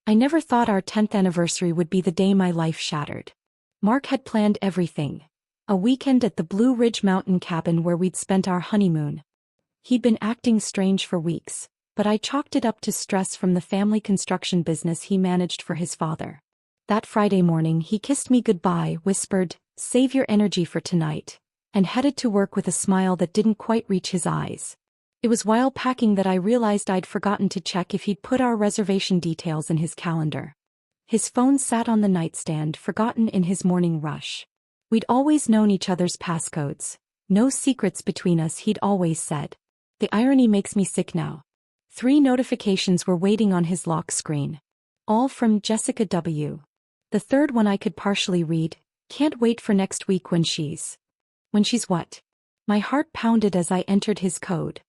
I never thought our 10th anniversary would be the day my life shattered. Mark had planned everything. A weekend at the Blue Ridge Mountain cabin where we'd spent our honeymoon. He'd been acting strange for weeks, but I chalked it up to stress from the family construction business he managed for his father. That Friday morning he kissed me goodbye, whispered, "Save your energy for tonight," and headed to work with a smile that didn't quite reach his eyes. It was while packing that I realized I'd forgotten to check if he'd put our reservation details in his calendar. His phone sat on the nightstand, forgotten in his morning rush. We'd always known each other's passcodes. No secrets between us, he'd always said. The irony makes me sick now. 3 notifications were waiting on his lock screen. All from Jessica W. The third one I could partially read. "Can't wait for next week when she's..." When she's what? My heart pounded as I entered his code.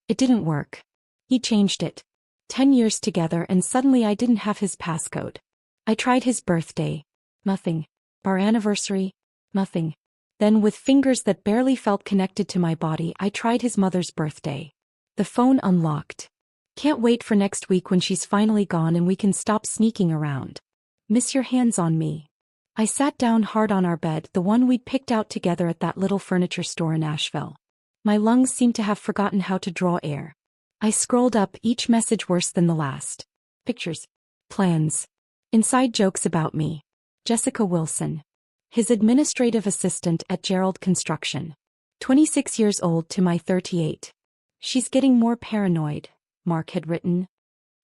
It didn't work. He changed it. 10 years together and suddenly I didn't have his passcode. I tried his birthday. Nothing. Our anniversary. Nothing. Then with fingers that barely felt connected to my body I tried his mother's birthday. The phone unlocked. "Can't wait for next week when she's finally gone and we can stop sneaking around. Miss your hands on me." I sat down hard on our bed, the one we'd picked out together at that little furniture store in Asheville. My lungs seemed to have forgotten how to draw air. I scrolled up, each message worse than the last. Pictures. Plans. Inside jokes about me. Jessica Wilson. His administrative assistant at Gerald Construction. 26 years old to my 38. "She's getting more paranoid," Mark had written.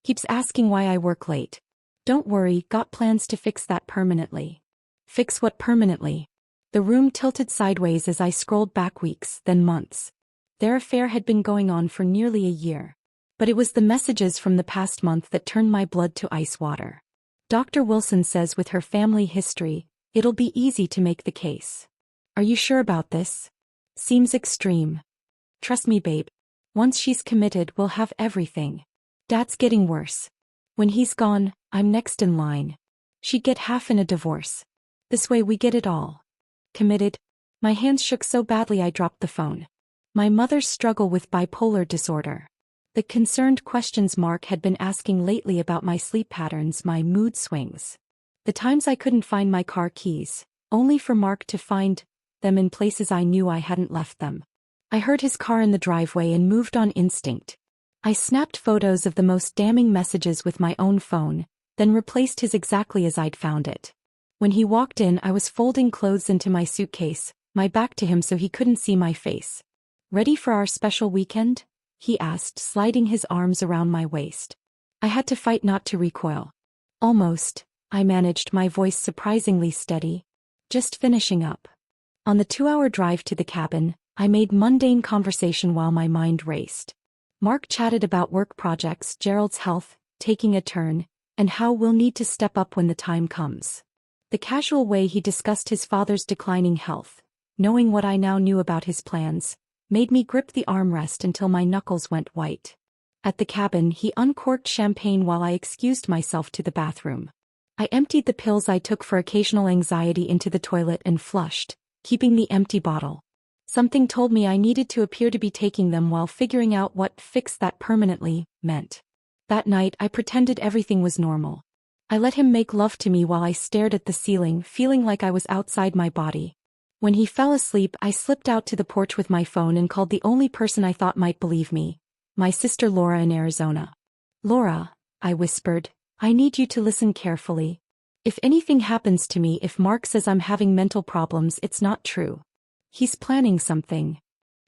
"Keeps asking why I work late. Don't worry, got plans to fix that permanently." Fix what permanently? The room tilted sideways as I scrolled back weeks, then months. Their affair had been going on for nearly a year. But it was the messages from the past month that turned my blood to ice water. "Dr. Wilson says with her family history, it'll be easy to make the case. Are you sure about this? Seems extreme. Trust me, babe. Once she's committed, we'll have everything. Dad's getting worse. When he's gone, I'm next in line. She'd get half in a divorce. This way we get it all. Committed?" My hands shook so badly I dropped the phone. My mother's struggle with bipolar disorder. The concerned questions Mark had been asking lately about my sleep patterns, my mood swings. The times I couldn't find my car keys, only for Mark to find them in places I knew I hadn't left them. I heard his car in the driveway and moved on instinct. I snapped photos of the most damning messages with my own phone, then replaced his exactly as I'd found it. When he walked in, I was folding clothes into my suitcase, my back to him so he couldn't see my face. "Ready for our special weekend?" he asked, sliding his arms around my waist. I had to fight not to recoil. "Almost," I managed, my voice surprisingly steady. "Just finishing up." On the 2-hour drive to the cabin, I made mundane conversation while my mind raced. Mark chatted about work projects, Gerald's health, taking a turn, and how we'll need to step up when the time comes. The casual way he discussed his father's declining health, knowing what I now knew about his plans, made me grip the armrest until my knuckles went white. At the cabin, he uncorked champagne while I excused myself to the bathroom. I emptied the pills I took for occasional anxiety into the toilet and flushed, keeping the empty bottle. Something told me I needed to appear to be taking them while figuring out what "fix that permanently" meant. That night I pretended everything was normal. I let him make love to me while I stared at the ceiling, feeling like I was outside my body. When he fell asleep, I slipped out to the porch with my phone and called the only person I thought might believe me, my sister Laura in Arizona. "Laura," I whispered, "I need you to listen carefully. If anything happens to me, if Mark says I'm having mental problems, it's not true. He's planning something."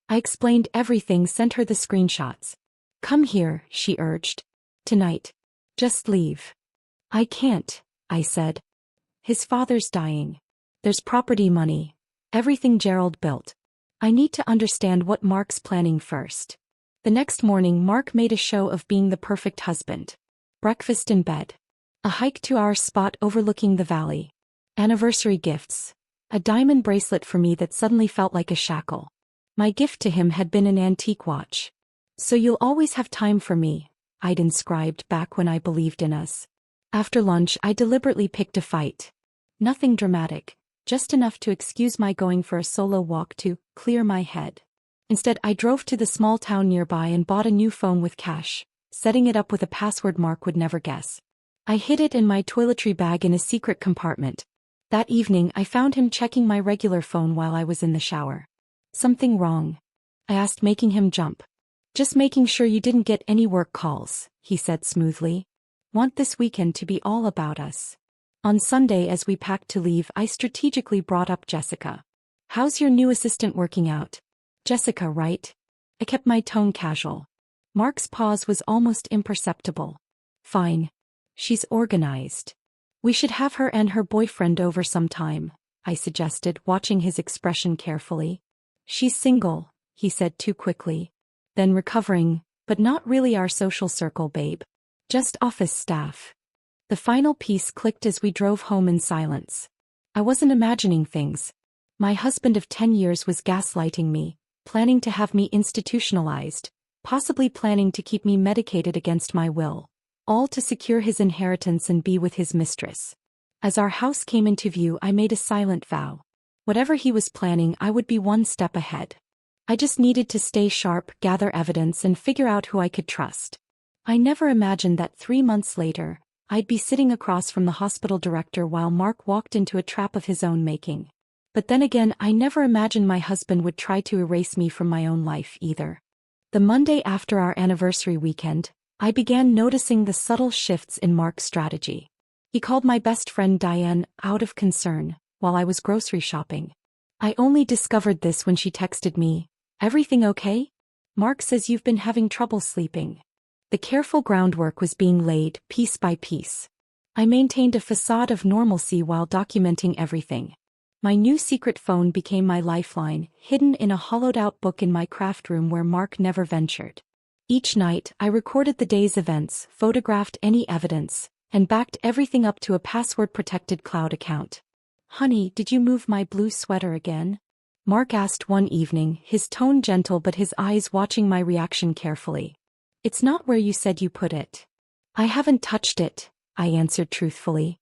I explained everything, sent her the screenshots. "Come here," she urged. "Tonight. Just leave." "I can't," I said. "His father's dying. There's property money. Everything Gerald built. I need to understand what Mark's planning first." The next morning Mark made a show of being the perfect husband. Breakfast in bed. A hike to our spot overlooking the valley. Anniversary gifts. A diamond bracelet for me that suddenly felt like a shackle. My gift to him had been an antique watch. "So you'll always have time for me," I'd inscribed back when I believed in us. After lunch I deliberately picked a fight. Nothing dramatic, just enough to excuse my going for a solo walk to clear my head. Instead I drove to the small town nearby and bought a new phone with cash, setting it up with a password Mark would never guess. I hid it in my toiletry bag in a secret compartment. That evening I found him checking my regular phone while I was in the shower. "Something wrong?" I asked, making him jump. "Just making sure you didn't get any work calls," he said smoothly. "Want this weekend to be all about us." On Sunday, as we packed to leave, I strategically brought up Jessica. "How's your new assistant working out?" "Jessica, right?" I kept my tone casual. Mark's pause was almost imperceptible. "Fine. She's organized. We should have her and her boyfriend over sometime," I suggested, watching his expression carefully. "She's single," he said too quickly. "Then recovering, but not really our social circle, babe. Just office staff." The final piece clicked as we drove home in silence. I wasn't imagining things. My husband of 10 years was gaslighting me, planning to have me institutionalized, possibly planning to keep me medicated against my will, all to secure his inheritance and be with his mistress. As our house came into view, I made a silent vow. Whatever he was planning, I would be one step ahead. I just needed to stay sharp, gather evidence, and figure out who I could trust. I never imagined that 3 months later, I'd be sitting across from the hospital director while Mark walked into a trap of his own making. But then again, I never imagined my husband would try to erase me from my own life either. The Monday after our anniversary weekend, I began noticing the subtle shifts in Mark's strategy. He called my best friend Diane out of concern while I was grocery shopping. I only discovered this when she texted me, "Everything okay? Mark says you've been having trouble sleeping." The careful groundwork was being laid, piece by piece. I maintained a facade of normalcy while documenting everything. My new secret phone became my lifeline, hidden in a hollowed-out book in my craft room where Mark never ventured. Each night, I recorded the day's events, photographed any evidence, and backed everything up to a password-protected cloud account. "Honey, did you move my blue sweater again?" Mark asked one evening, his tone gentle but his eyes watching my reaction carefully. "It's not where you said you put it." "I haven't touched it," I answered truthfully.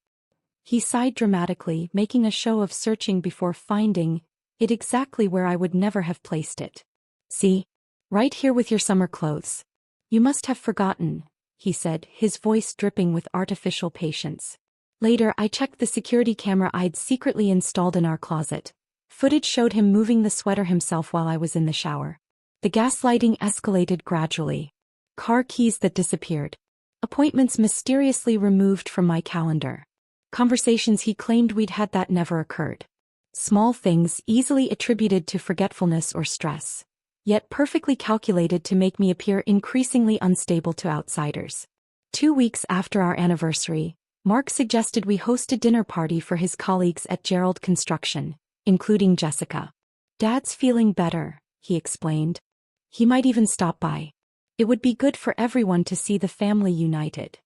He sighed dramatically, making a show of searching before finding it exactly where I would never have placed it. "See? Right here with your summer clothes. You must have forgotten," he said, his voice dripping with artificial patience. Later, I checked the security camera I'd secretly installed in our closet. Footage showed him moving the sweater himself while I was in the shower. The gaslighting escalated gradually. Car keys that disappeared. Appointments mysteriously removed from my calendar. Conversations he claimed we'd had that never occurred. Small things easily attributed to forgetfulness or stress, yet perfectly calculated to make me appear increasingly unstable to outsiders. 2 weeks after our anniversary, Mark suggested we host a dinner party for his colleagues at Gerald Construction, including Jessica. "Dad's feeling better," he explained. "He might even stop by. It would be good for everyone to see the family united."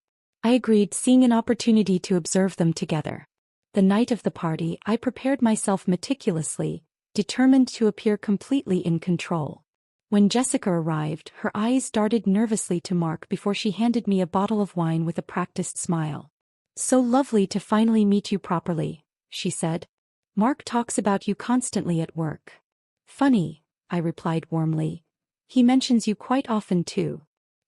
I agreed, seeing an opportunity to observe them together. The night of the party, I prepared myself meticulously, determined to appear completely in control. When Jessica arrived, her eyes darted nervously to Mark before she handed me a bottle of wine with a practiced smile. "So lovely to finally meet you properly," she said. "Mark talks about you constantly at work." "Funny," I replied warmly. "He mentions you quite often too."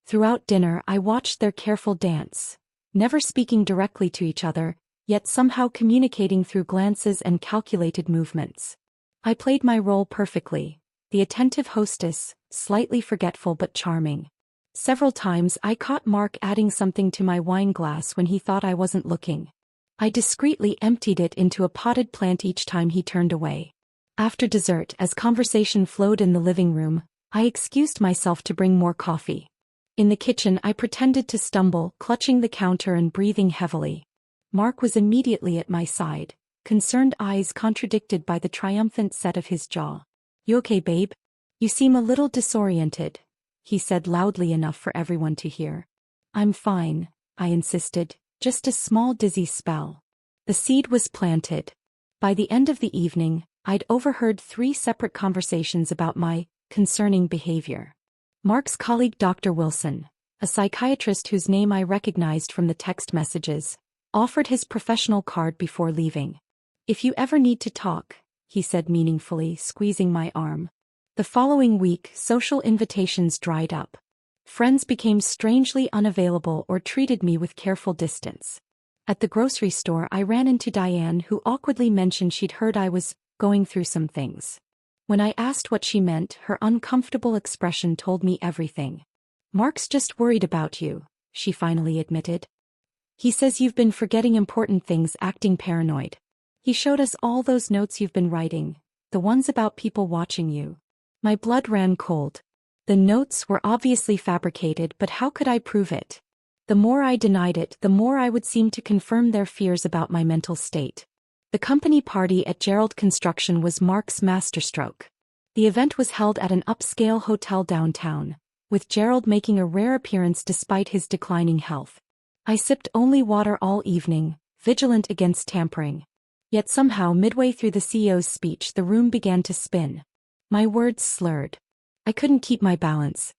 Throughout dinner, I watched their careful dance, never speaking directly to each other, yet somehow communicating through glances and calculated movements. I played my role perfectly, the attentive hostess, slightly forgetful but charming. Several times I caught Mark adding something to my wine glass when he thought I wasn't looking. I discreetly emptied it into a potted plant each time he turned away. After dessert, as conversation flowed in the living room, I excused myself to bring more coffee. In the kitchen, I pretended to stumble, clutching the counter and breathing heavily. Mark was immediately at my side, concerned eyes contradicted by the triumphant set of his jaw. "You okay, babe? You seem a little disoriented," he said loudly enough for everyone to hear. "I'm fine," I insisted, "just a small dizzy spell." The seed was planted. By the end of the evening, I'd overheard 3 separate conversations about my concerning behavior. Mark's colleague Dr. Wilson, a psychiatrist whose name I recognized from the text messages, offered his professional card before leaving. "If you ever need to talk," he said meaningfully, squeezing my arm. The following week, social invitations dried up. Friends became strangely unavailable or treated me with careful distance. At the grocery store, I ran into Diane, who awkwardly mentioned she'd heard I was going through some things. When I asked what she meant, her uncomfortable expression told me everything. "Mark's just worried about you," she finally admitted. "He says you've been forgetting important things, acting paranoid. He showed us all those notes you've been writing, the ones about people watching you." My blood ran cold. The notes were obviously fabricated, but how could I prove it? The more I denied it, the more I would seem to confirm their fears about my mental state. The company party at Gerald Construction was Mark's masterstroke. The event was held at an upscale hotel downtown, with Gerald making a rare appearance despite his declining health. I sipped only water all evening, vigilant against tampering. Yet somehow, midway through the CEO's speech, the room began to spin. My words slurred. I couldn't keep my balance.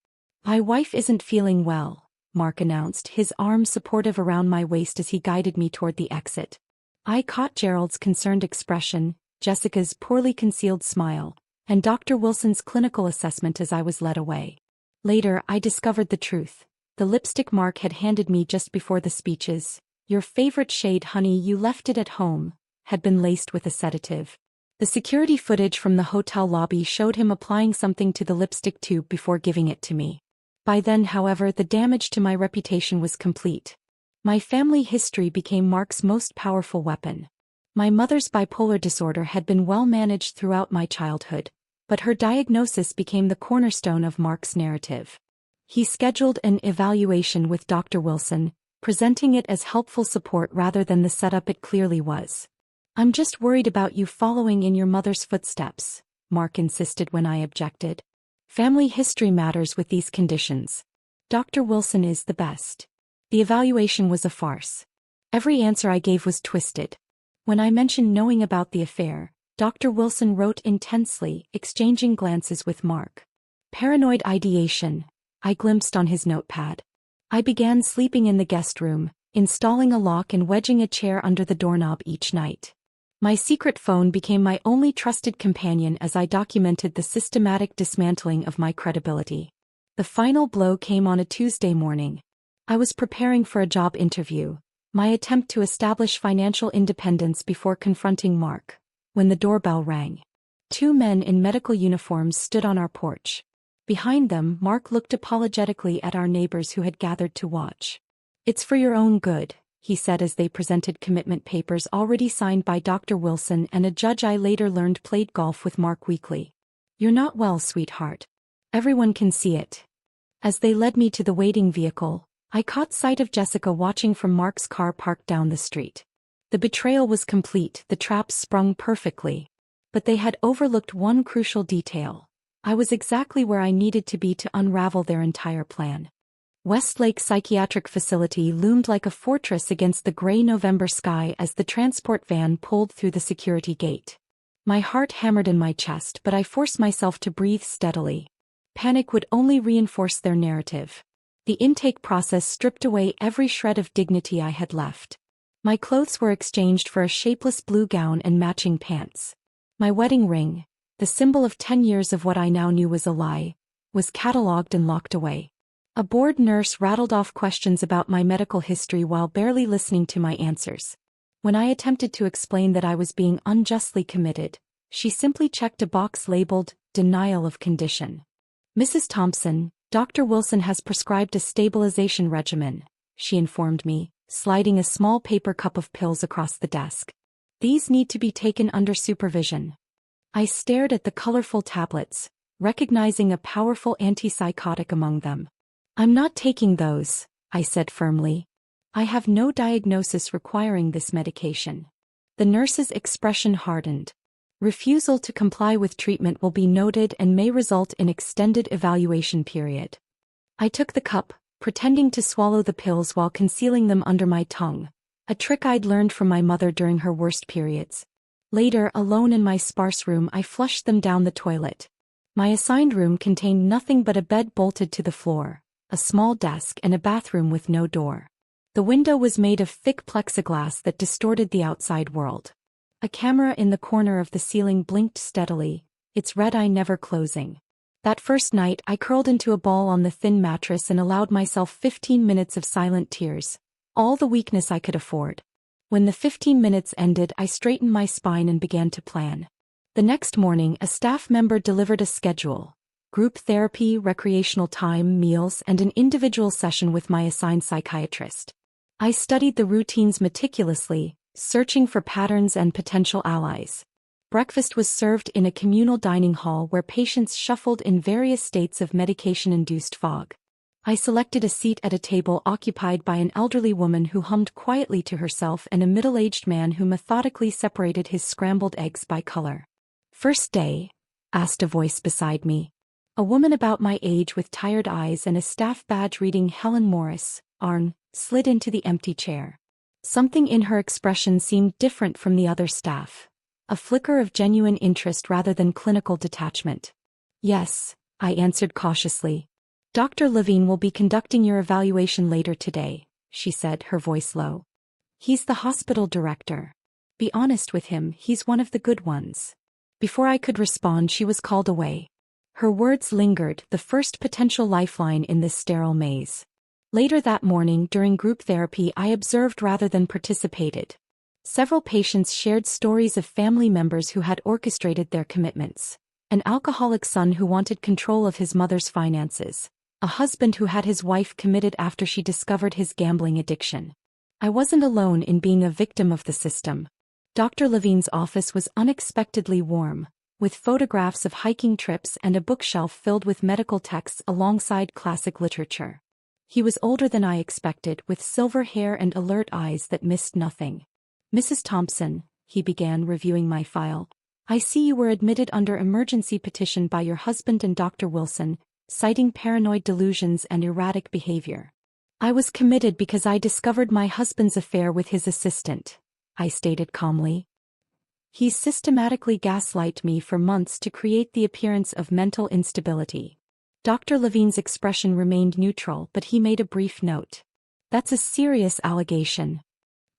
"My wife isn't feeling well," Mark announced, his arm supportive around my waist as he guided me toward the exit. I caught Gerald's concerned expression, Jessica's poorly concealed smile, and Dr. Wilson's clinical assessment as I was led away. Later, I discovered the truth. The lipstick Mark had handed me just before the speeches, "Your favorite shade, honey, you left it at home," had been laced with a sedative. The security footage from the hotel lobby showed him applying something to the lipstick tube before giving it to me. By then, however, the damage to my reputation was complete. My family history became Mark's most powerful weapon. My mother's bipolar disorder had been well managed throughout my childhood, but her diagnosis became the cornerstone of Mark's narrative. He scheduled an evaluation with Dr. Wilson, presenting it as helpful support rather than the setup it clearly was. "I'm just worried about you following in your mother's footsteps," Mark insisted when I objected. "Family history matters with these conditions. Dr. Wilson is the best." The evaluation was a farce. Every answer I gave was twisted. When I mentioned knowing about the affair, Dr. Wilson wrote intensely, exchanging glances with Mark. "Paranoid ideation," I glimpsed on his notepad. I began sleeping in the guest room, installing a lock and wedging a chair under the doorknob each night. My secret phone became my only trusted companion as I documented the systematic dismantling of my credibility. The final blow came on a Tuesday morning. I was preparing for a job interview, my attempt to establish financial independence before confronting Mark, when the doorbell rang. Two men in medical uniforms stood on our porch. Behind them, Mark looked apologetically at our neighbors who had gathered to watch. "It's for your own good," he said as they presented commitment papers already signed by Dr. Wilson and a judge I later learned played golf with Mark weekly. "You're not well, sweetheart. Everyone can see it." As they led me to the waiting vehicle, I caught sight of Jessica watching from Mark's car parked down the street. The betrayal was complete, the traps sprung perfectly. But they had overlooked one crucial detail. I was exactly where I needed to be to unravel their entire plan. Westlake Psychiatric Facility loomed like a fortress against the gray November sky as the transport van pulled through the security gate. My heart hammered in my chest, but I forced myself to breathe steadily. Panic would only reinforce their narrative. The intake process stripped away every shred of dignity I had left. My clothes were exchanged for a shapeless blue gown and matching pants. My wedding ring, the symbol of 10 years of what I now knew was a lie, was catalogued and locked away. A bored nurse rattled off questions about my medical history while barely listening to my answers. When I attempted to explain that I was being unjustly committed, she simply checked a box labeled, "Denial of Condition." "Mrs. Thompson, Dr. Wilson has prescribed a stabilization regimen," she informed me, sliding a small paper cup of pills across the desk. "These need to be taken under supervision." I stared at the colorful tablets, recognizing a powerful antipsychotic among them. "I'm not taking those," I said firmly. "I have no diagnosis requiring this medication." The nurse's expression hardened. "Refusal to comply with treatment will be noted and may result in extended evaluation period." I took the cup, pretending to swallow the pills while concealing them under my tongue, a trick I'd learned from my mother during her worst periods. Later, alone in my sparse room, I flushed them down the toilet. My assigned room contained nothing but a bed bolted to the floor, a small desk and a bathroom with no door. The window was made of thick plexiglass that distorted the outside world. A camera in the corner of the ceiling blinked steadily, its red eye never closing. That first night, I curled into a ball on the thin mattress and allowed myself 15 minutes of silent tears, all the weakness I could afford. When the 15 minutes ended, I straightened my spine and began to plan. The next morning, a staff member delivered a schedule: group therapy, recreational time, meals, and an individual session with my assigned psychiatrist. I studied the routines meticulously, searching for patterns and potential allies. Breakfast was served in a communal dining hall where patients shuffled in various states of medication-induced fog. I selected a seat at a table occupied by an elderly woman who hummed quietly to herself and a middle-aged man who methodically separated his scrambled eggs by color. "First day?" asked a voice beside me. A woman about my age with tired eyes and a staff badge reading Helen Morris, ARN, slid into the empty chair. Something in her expression seemed different from the other staff. A flicker of genuine interest rather than clinical detachment. "Yes," I answered cautiously. "Dr. Levine will be conducting your evaluation later today," she said, her voice low. "He's the hospital director. Be honest with him, he's one of the good ones." Before I could respond, she was called away. Her words lingered, the first potential lifeline in this sterile maze. Later that morning, during group therapy, I observed rather than participated. Several patients shared stories of family members who had orchestrated their commitments. An alcoholic son who wanted control of his mother's finances. A husband who had his wife committed after she discovered his gambling addiction. I wasn't alone in being a victim of the system. Dr. Levine's office was unexpectedly warm, with photographs of hiking trips and a bookshelf filled with medical texts alongside classic literature. He was older than I expected, with silver hair and alert eyes that missed nothing. "Mrs. Thompson," he began, reviewing my file, "I see you were admitted under emergency petition by your husband and Dr. Wilson, citing paranoid delusions and erratic behavior." "I was committed because I discovered my husband's affair with his assistant," I stated calmly. "He systematically gaslighted me for months to create the appearance of mental instability." Dr. Levine's expression remained neutral, but he made a brief note. "That's a serious allegation."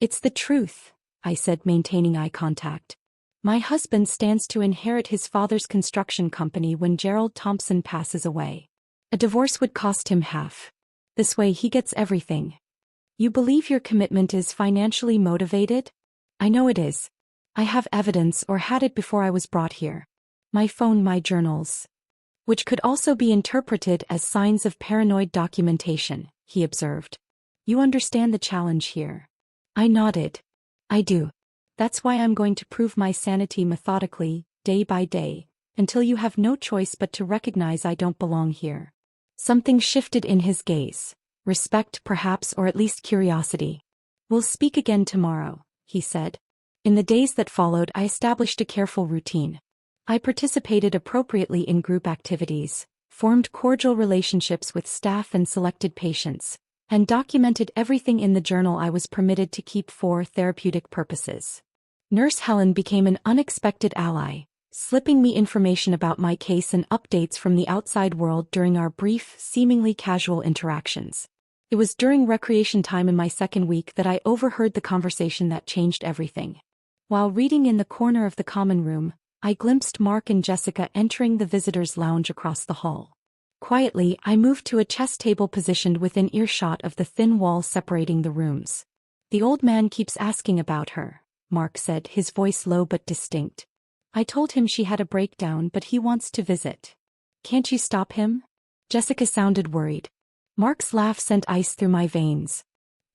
"It's the truth," I said, maintaining eye contact. "My husband stands to inherit his father's construction company when Gerald Thompson passes away. A divorce would cost him half. This way he gets everything." "You believe your commitment is financially motivated?" "I know it is. I have evidence, or had it before I was brought here. My phone, my journals." "Which could also be interpreted as signs of paranoid documentation," he observed. "You understand the challenge here?" I nodded. "I do. That's why I'm going to prove my sanity methodically, day by day, until you have no choice but to recognize I don't belong here." Something shifted in his gaze. Respect, perhaps, or at least curiosity. "We'll speak again tomorrow," he said. In the days that followed, I established a careful routine. I participated appropriately in group activities, formed cordial relationships with staff and selected patients, and documented everything in the journal I was permitted to keep for therapeutic purposes. Nurse Helen became an unexpected ally, slipping me information about my case and updates from the outside world during our brief, seemingly casual interactions. It was during recreation time in my second week that I overheard the conversation that changed everything. While reading in the corner of the common room, I glimpsed Mark and Jessica entering the visitors' lounge across the hall. Quietly, I moved to a chess table positioned within earshot of the thin wall separating the rooms. "The old man keeps asking about her," Mark said, his voice low but distinct. "I told him she had a breakdown, but he wants to visit. Can't you stop him?" Jessica sounded worried. Mark's laugh sent ice through my veins.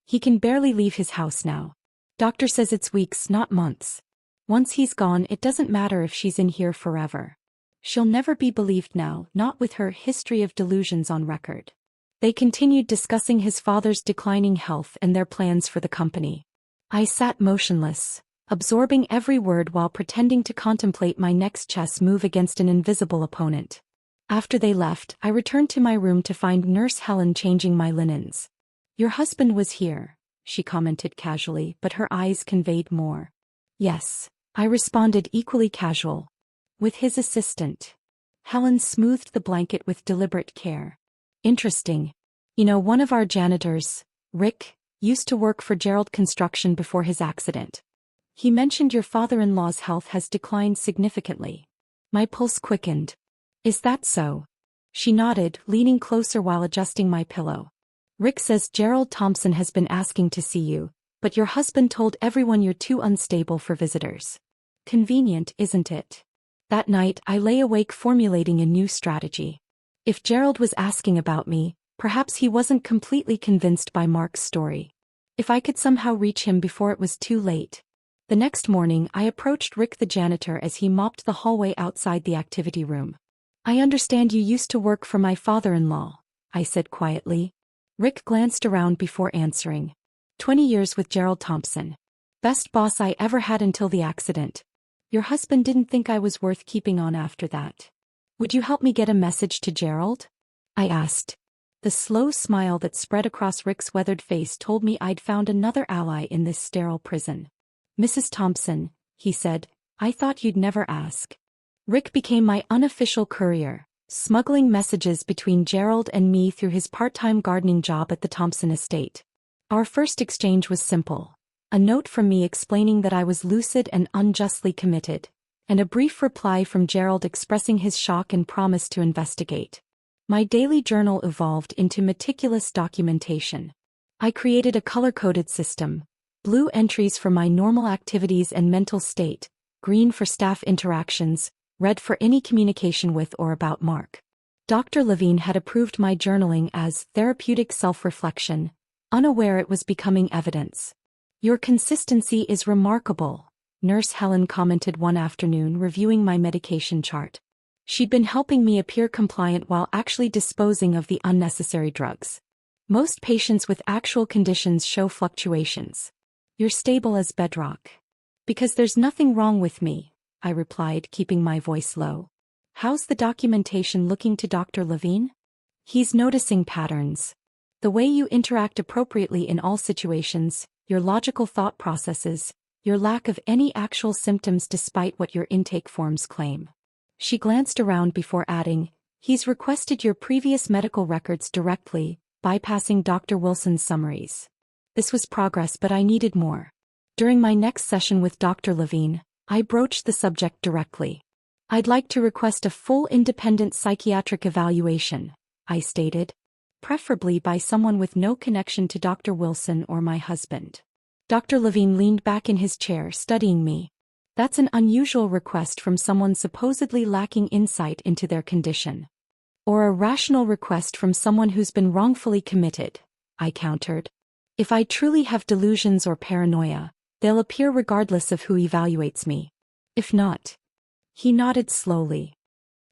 "He can barely leave his house now. Doctor says it's weeks, not months. Once he's gone, it doesn't matter if she's in here forever. She'll never be believed now, not with her history of delusions on record." They continued discussing his father's declining health and their plans for the company. I sat motionless, absorbing every word while pretending to contemplate my next chess move against an invisible opponent. After they left, I returned to my room to find Nurse Helen changing my linens. "Your husband was here," she commented casually, but her eyes conveyed more. "Yes," I responded, equally casual. "With his assistant." Helen smoothed the blanket with deliberate care. "Interesting. You know, one of our janitors, Rick, used to work for Gerald Construction before his accident. He mentioned your father-in-law's health has declined significantly." My pulse quickened. "Is that so?" She nodded, leaning closer while adjusting my pillow. Rick says Gerald Thompson has been asking to see you, but your husband told everyone you're too unstable for visitors. Convenient, isn't it? That night, I lay awake formulating a new strategy. If Gerald was asking about me, perhaps he wasn't completely convinced by Mark's story. If I could somehow reach him before it was too late. The next morning, I approached Rick the janitor as he mopped the hallway outside the activity room. I understand you used to work for my father-in-law, I said quietly. Rick glanced around before answering. 20 years with Gerald Thompson. Best boss I ever had until the accident. Your husband didn't think I was worth keeping on after that. Would you help me get a message to Gerald? I asked. The slow smile that spread across Rick's weathered face told me I'd found another ally in this sterile prison. Mrs. Thompson, he said, I thought you'd never ask. Rick became my unofficial courier, smuggling messages between Gerald and me through his part-time gardening job at the Thompson estate. Our first exchange was simple. A note from me explaining that I was lucid and unjustly committed, and a brief reply from Gerald expressing his shock and promise to investigate. My daily journal evolved into meticulous documentation. I created a color-coded system: blue entries for my normal activities and mental state, green for staff interactions, red for any communication with or about Mark. Dr. Levine had approved my journaling as therapeutic self-reflection, unaware it was becoming evidence. Your consistency is remarkable, Nurse Helen commented one afternoon reviewing my medication chart. She'd been helping me appear compliant while actually disposing of the unnecessary drugs. Most patients with actual conditions show fluctuations. You're stable as bedrock. Because there's nothing wrong with me, I replied, keeping my voice low. How's the documentation looking to Dr. Levine? He's noticing patterns. The way you interact appropriately in all situations, your logical thought processes, your lack of any actual symptoms despite what your intake forms claim. She glanced around before adding, he's requested your previous medical records directly, bypassing Dr. Wilson's summaries. This was progress, but I needed more. During my next session with Dr. Levine, I broached the subject directly. I'd like to request a full independent psychiatric evaluation, I stated. Preferably by someone with no connection to Dr. Wilson or my husband. Dr. Levine leaned back in his chair, studying me. That's an unusual request from someone supposedly lacking insight into their condition. Or a rational request from someone who's been wrongfully committed, I countered. If I truly have delusions or paranoia, they'll appear regardless of who evaluates me. If not. He nodded slowly.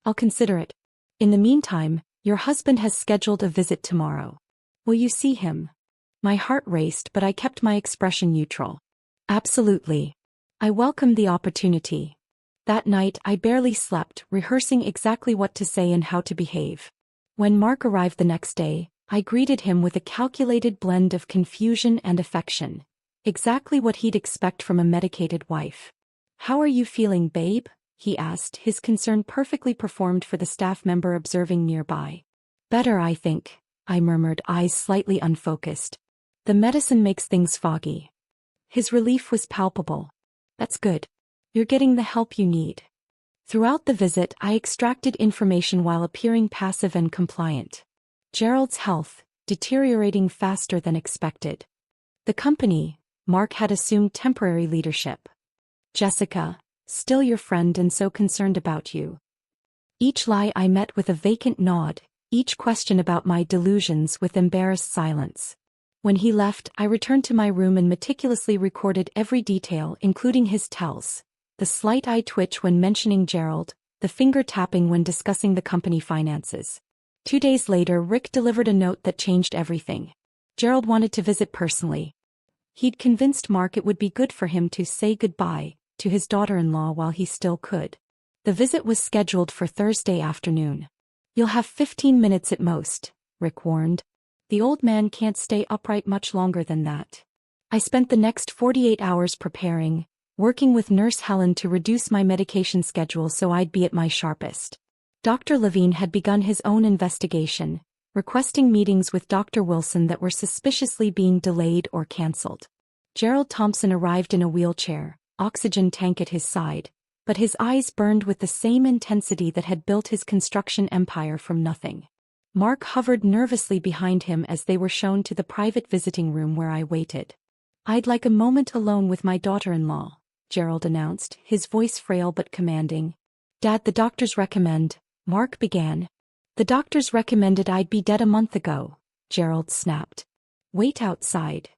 I'll consider it. In the meantime, your husband has scheduled a visit tomorrow. Will you see him? My heart raced, but I kept my expression neutral. Absolutely. I welcomed the opportunity. That night I barely slept, rehearsing exactly what to say and how to behave. When Mark arrived the next day, I greeted him with a calculated blend of confusion and affection. Exactly what he'd expect from a medicated wife. How are you feeling, babe? He asked, his concern perfectly performed for the staff member observing nearby. Better, I think, I murmured, eyes slightly unfocused. The medicine makes things foggy. His relief was palpable. That's good. You're getting the help you need. Throughout the visit, I extracted information while appearing passive and compliant. Gerald's health, deteriorating faster than expected. The company, Mark had assumed temporary leadership. Jessica, still your friend and so concerned about you. Each lie I met with a vacant nod, each question about my delusions with embarrassed silence. When he left, I returned to my room and meticulously recorded every detail, including his tells. The slight eye twitch when mentioning Gerald, the finger tapping when discussing the company finances. 2 days later, Rick delivered a note that changed everything. Gerald wanted to visit personally. He'd convinced Mark it would be good for him to say goodbye to his daughter-in-law while he still could. The visit was scheduled for Thursday afternoon. You'll have 15 minutes at most, Rick warned. The old man can't stay upright much longer than that. I spent the next 48 hours preparing, working with Nurse Helen to reduce my medication schedule so I'd be at my sharpest. Dr. Levine had begun his own investigation, requesting meetings with Dr. Wilson that were suspiciously being delayed or canceled. Gerald Thompson arrived in a wheelchair, oxygen tank at his side, but his eyes burned with the same intensity that had built his construction empire from nothing. Mark hovered nervously behind him as they were shown to the private visiting room where I waited. "I'd like a moment alone with my daughter-in-law," Gerald announced, his voice frail but commanding. "Dad, the doctors recommend," Mark began. "The doctors recommended I'd be dead a month ago," Gerald snapped. "Wait outside."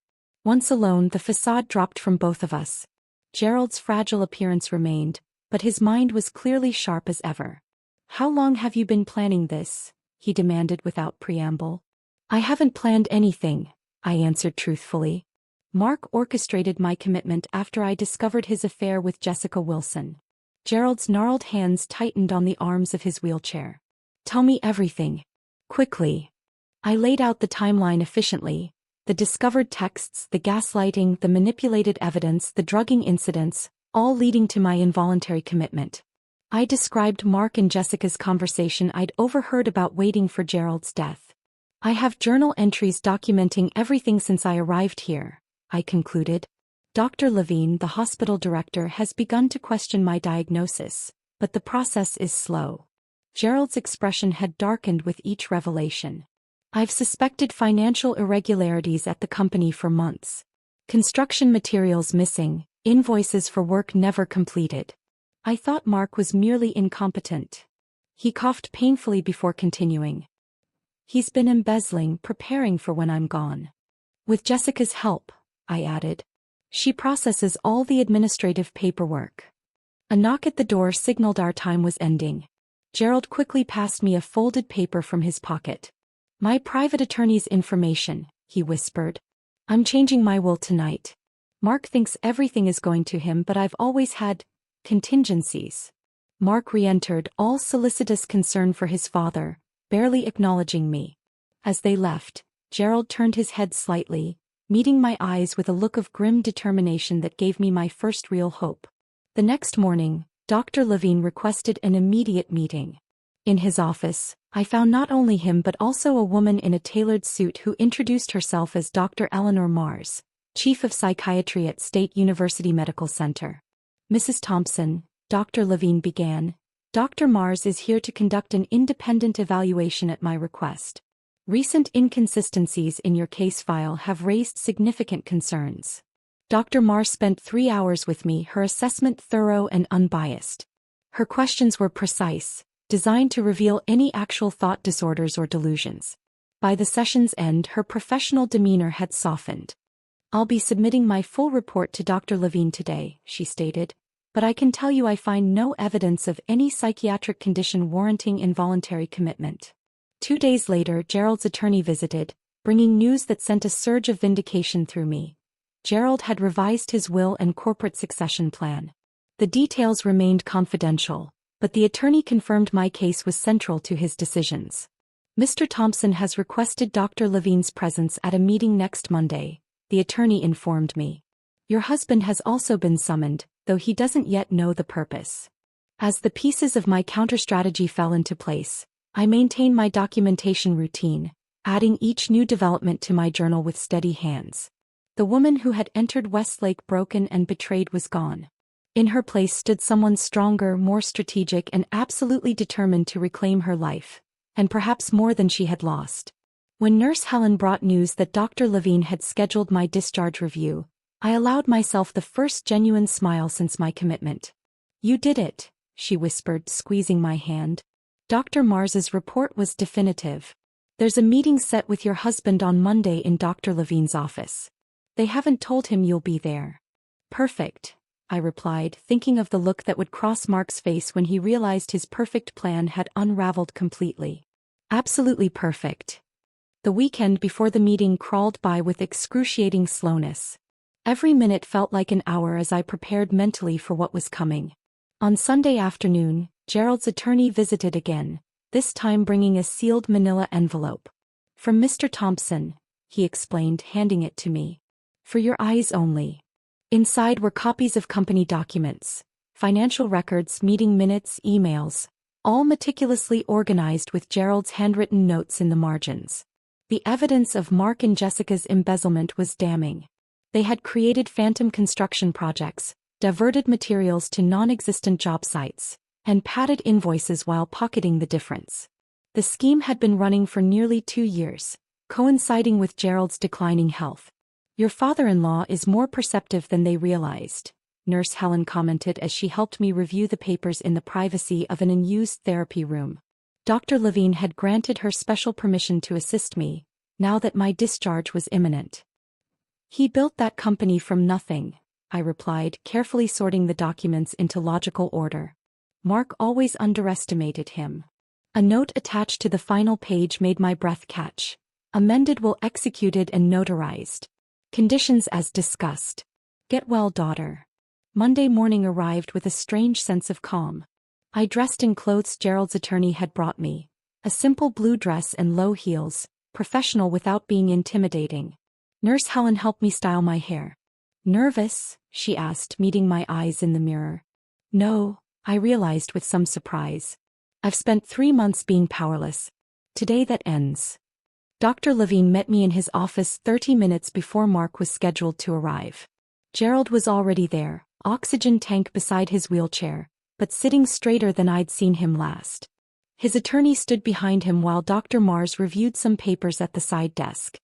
Once alone, the facade dropped from both of us. Gerald's fragile appearance remained, but his mind was clearly sharp as ever. "How long have you been planning this?" he demanded without preamble. "I haven't planned anything," I answered truthfully. "Mark orchestrated my commitment after I discovered his affair with Jessica Wilson." Gerald's gnarled hands tightened on the arms of his wheelchair. "Tell me everything. Quickly." I laid out the timeline efficiently. The discovered texts, the gaslighting, the manipulated evidence, the drugging incidents, all leading to my involuntary commitment. I described Mark and Jessica's conversation I'd overheard about waiting for Gerald's death. "I have journal entries documenting everything since I arrived here," I concluded. "Dr. Levine, the hospital director, has begun to question my diagnosis, but the process is slow." Gerald's expression had darkened with each revelation. "I've suspected financial irregularities at the company for months. Construction materials missing, invoices for work never completed. I thought Mark was merely incompetent." He coughed painfully before continuing. "He's been embezzling, preparing for when I'm gone. With Jessica's help," I added. "She processes all the administrative paperwork." A knock at the door signaled our time was ending. Gerald quickly passed me a folded paper from his pocket. "My private attorney's information," he whispered. "I'm changing my will tonight. Mark thinks everything is going to him, but I've always had contingencies." Mark re-entered, all solicitous concern for his father, barely acknowledging me. As they left, Gerald turned his head slightly, meeting my eyes with a look of grim determination that gave me my first real hope. The next morning, Dr. Levine requested an immediate meeting. In his office, I found not only him but also a woman in a tailored suit who introduced herself as Dr. Eleanor Mars, Chief of Psychiatry at State University Medical Center. "Mrs. Thompson," Dr. Levine began, "Dr. Mars is here to conduct an independent evaluation at my request. Recent inconsistencies in your case file have raised significant concerns." Dr. Mars spent 3 hours with me, her assessment thorough and unbiased. Her questions were precise, designed to reveal any actual thought disorders or delusions. By the session's end, her professional demeanor had softened. "I'll be submitting my full report to Dr. Levine today," she stated, "but I can tell you I find no evidence of any psychiatric condition warranting involuntary commitment." 2 days later, Gerald's attorney visited, bringing news that sent a surge of vindication through me. Gerald had revised his will and corporate succession plan. The details remained confidential, but the attorney confirmed my case was central to his decisions. "Mr. Thompson has requested Dr. Levine's presence at a meeting next Monday," the attorney informed me. "Your husband has also been summoned, though he doesn't yet know the purpose." As the pieces of my counter-strategy fell into place, I maintained my documentation routine, adding each new development to my journal with steady hands. The woman who had entered Westlake broken and betrayed was gone. In her place stood someone stronger, more strategic, and absolutely determined to reclaim her life, and perhaps more than she had lost. When Nurse Helen brought news that Dr. Levine had scheduled my discharge review, I allowed myself the first genuine smile since my commitment. "You did it," she whispered, squeezing my hand. "Dr. Mars's report was definitive. There's a meeting set with your husband on Monday in Dr. Levine's office. They haven't told him you'll be there." "Perfect," I replied, thinking of the look that would cross Mark's face when he realized his perfect plan had unraveled completely. "Absolutely perfect." The weekend before the meeting crawled by with excruciating slowness. Every minute felt like an hour as I prepared mentally for what was coming. On Sunday afternoon, Gerald's attorney visited again, this time bringing a sealed manila envelope. "From Mr. Thompson," he explained, handing it to me. "For your eyes only." Inside were copies of company documents, financial records, meeting minutes, emails, all meticulously organized with Gerald's handwritten notes in the margins. The evidence of Mark and Jessica's embezzlement was damning. They had created phantom construction projects, diverted materials to non-existent job sites, and padded invoices while pocketing the difference. The scheme had been running for nearly 2 years, coinciding with Gerald's declining health. "Your father-in-law is more perceptive than they realized," Nurse Helen commented as she helped me review the papers in the privacy of an unused therapy room. Dr. Levine had granted her special permission to assist me, now that my discharge was imminent. "He built that company from nothing," I replied, carefully sorting the documents into logical order. "Mark always underestimated him." A note attached to the final page made my breath catch. "Amended will executed and notarized. Conditions as discussed. Get well, daughter." Monday morning arrived with a strange sense of calm. I dressed in clothes Gerald's attorney had brought me, a simple blue dress and low heels, professional without being intimidating. Nurse Helen helped me style my hair. "Nervous?" she asked, meeting my eyes in the mirror. "No," I realized with some surprise. "I've spent 3 months being powerless. Today that ends." Dr. Levine met me in his office 30 minutes before Mark was scheduled to arrive. Gerald was already there, oxygen tank beside his wheelchair, but sitting straighter than I'd seen him last. His attorney stood behind him while Dr. Mars reviewed some papers at the side desk.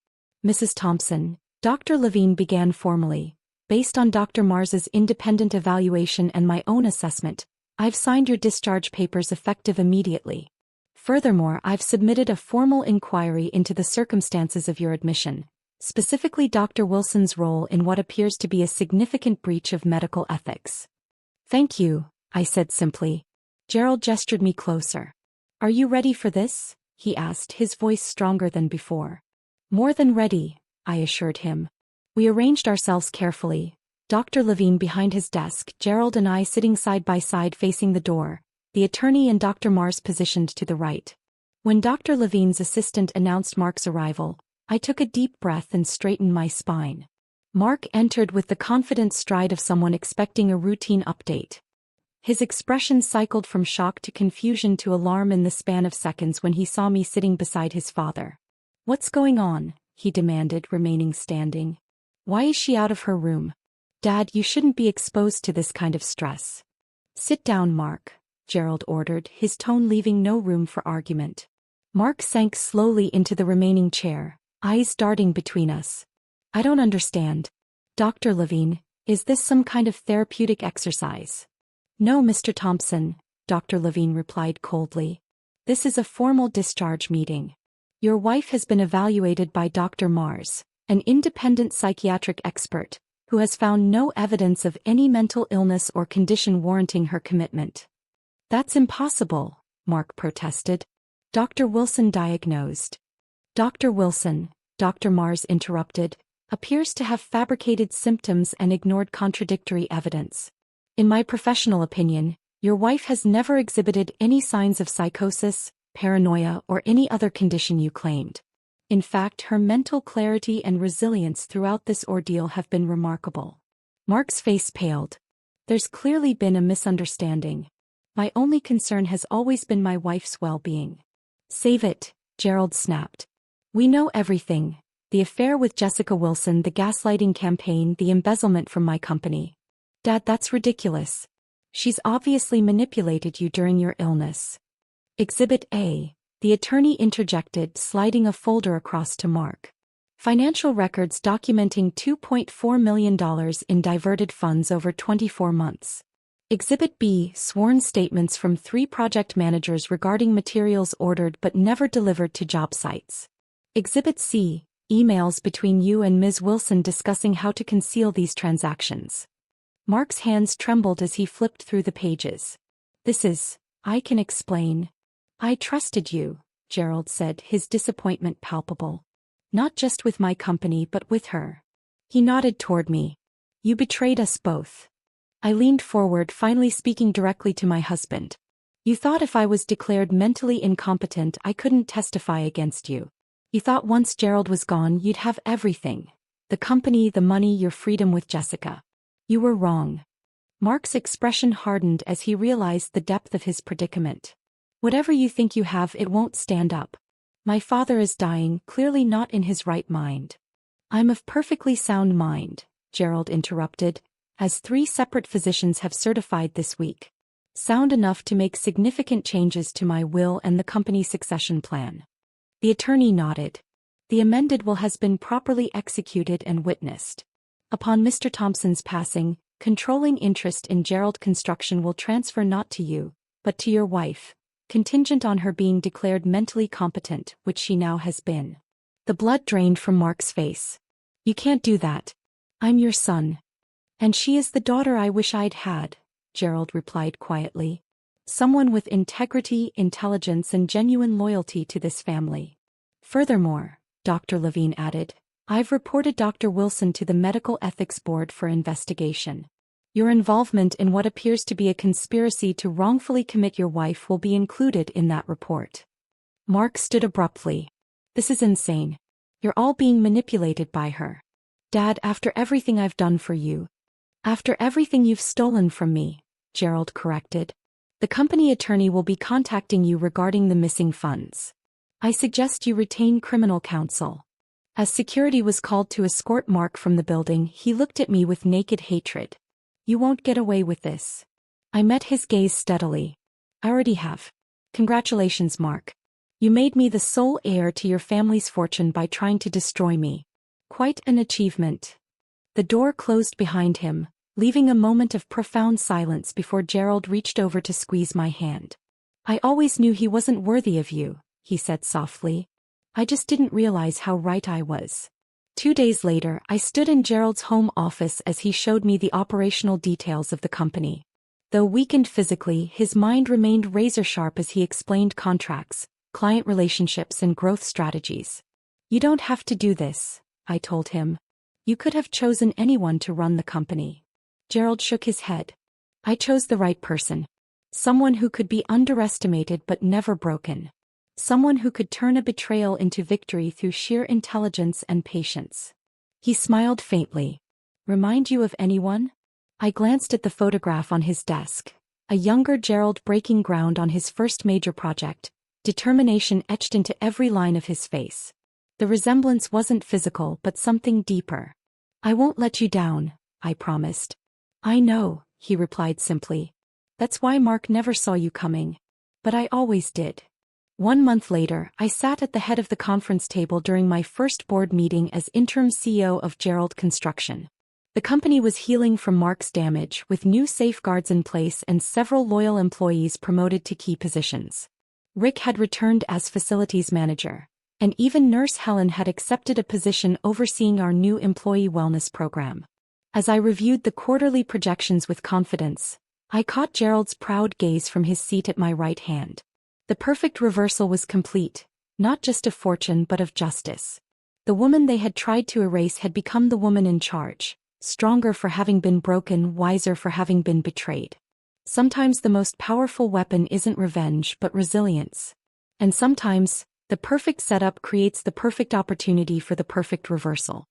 "Mrs. Thompson," Dr. Levine began formally, "based on Dr. Mars's independent evaluation and my own assessment, I've signed your discharge papers effective immediately. Furthermore, I've submitted a formal inquiry into the circumstances of your admission, specifically Dr. Wilson's role in what appears to be a significant breach of medical ethics." "Thank you," I said simply. Gerald gestured me closer. "Are you ready for this?" he asked, his voice stronger than before. "More than ready," I assured him. We arranged ourselves carefully, Dr. Levine behind his desk, Gerald and I sitting side by side facing the door, the attorney and Dr. Mars positioned to the right. When Dr. Levine's assistant announced Mark's arrival, I took a deep breath and straightened my spine. Mark entered with the confident stride of someone expecting a routine update. His expression cycled from shock to confusion to alarm in the span of seconds when he saw me sitting beside his father. "What's going on?" he demanded, remaining standing. "Why is she out of her room?" "Dad, you shouldn't be exposed to this kind of stress." "Sit down, Mark," Gerald ordered, his tone leaving no room for argument. Mark sank slowly into the remaining chair, eyes darting between us. "I don't understand. Dr. Levine, is this some kind of therapeutic exercise?" "No, Mr. Thompson," Dr. Levine replied coldly. "This is a formal discharge meeting. Your wife has been evaluated by Dr. Mars, an independent psychiatric expert, who has found no evidence of any mental illness or condition warranting her commitment." "That's impossible," Mark protested. "Dr. Wilson diagnosed." "Dr. Wilson," Dr. Mars interrupted, "appears to have fabricated symptoms and ignored contradictory evidence. In my professional opinion, your wife has never exhibited any signs of psychosis, paranoia, or any other condition you claimed. In fact, her mental clarity and resilience throughout this ordeal have been remarkable." Mark's face paled. "There's clearly been a misunderstanding. My only concern has always been my wife's well-being." "Save it," Gerald snapped. "We know everything. The affair with Jessica Wilson, the gaslighting campaign, the embezzlement from my company." "Dad, that's ridiculous. She's obviously manipulated you during your illness." "Exhibit A," the attorney interjected, sliding a folder across to Mark. "Financial records documenting $2.4 million in diverted funds over 24 months. Exhibit B, sworn statements from 3 project managers regarding materials ordered but never delivered to job sites. Exhibit C, emails between you and Ms. Wilson discussing how to conceal these transactions." Mark's hands trembled as he flipped through the pages. I can explain." "I trusted you," Gerald said, his disappointment palpable. "Not just with my company but with her." He nodded toward me. "You betrayed us both." I leaned forward, finally speaking directly to my husband. "You thought if I was declared mentally incompetent I couldn't testify against you. You thought once Gerald was gone you'd have everything. The company, the money, your freedom with Jessica. You were wrong." Mark's expression hardened as he realized the depth of his predicament. "Whatever you think you have, it won't stand up. My father is dying, clearly not in his right mind." "I'm of perfectly sound mind," Gerald interrupted, as 3 separate physicians have certified this week. Sound enough to make significant changes to my will and the company succession plan. The attorney nodded. The amended will has been properly executed and witnessed. Upon Mr. Thompson's passing, controlling interest in Gerald Construction will transfer not to you, but to your wife, contingent on her being declared mentally competent, which she now has been. The blood drained from Mark's face. You can't do that. I'm your son. And she is the daughter I wish I'd had, Gerald replied quietly. Someone with integrity, intelligence, and genuine loyalty to this family. Furthermore, Dr. Levine added, I've reported Dr. Wilson to the Medical Ethics Board for investigation. Your involvement in what appears to be a conspiracy to wrongfully commit your wife will be included in that report. Mark stood abruptly. This is insane. You're all being manipulated by her. Dad, after everything I've done for you. After everything you've stolen from me, Gerald corrected. The company attorney will be contacting you regarding the missing funds. I suggest you retain criminal counsel. As security was called to escort Mark from the building, he looked at me with naked hatred. You won't get away with this. I met his gaze steadily. I already have. Congratulations, Mark. You made me the sole heir to your family's fortune by trying to destroy me. Quite an achievement. The door closed behind him, leaving a moment of profound silence before Gerald reached over to squeeze my hand. I always knew he wasn't worthy of you, he said softly. I just didn't realize how right I was. 2 days later, I stood in Gerald's home office as he showed me the operational details of the company. Though weakened physically, his mind remained razor-sharp as he explained contracts, client relationships, and growth strategies. You don't have to do this, I told him. You could have chosen anyone to run the company. Gerald shook his head. I chose the right person. Someone who could be underestimated but never broken. Someone who could turn a betrayal into victory through sheer intelligence and patience. He smiled faintly. Remind you of anyone? I glanced at the photograph on his desk. A younger Gerald breaking ground on his first major project, determination etched into every line of his face. The resemblance wasn't physical but something deeper. I won't let you down, I promised. I know, he replied simply. That's why Mark never saw you coming. But I always did. 1 month later, I sat at the head of the conference table during my first board meeting as interim CEO of Gerald Construction. The company was healing from Mark's damage with new safeguards in place and several loyal employees promoted to key positions. Rick had returned as facilities manager, and even Nurse Helen had accepted a position overseeing our new employee wellness program. As I reviewed the quarterly projections with confidence, I caught Gerald's proud gaze from his seat at my right hand. The perfect reversal was complete, not just of fortune but of justice. The woman they had tried to erase had become the woman in charge, stronger for having been broken, wiser for having been betrayed. Sometimes the most powerful weapon isn't revenge but resilience. And sometimes, the perfect setup creates the perfect opportunity for the perfect reversal.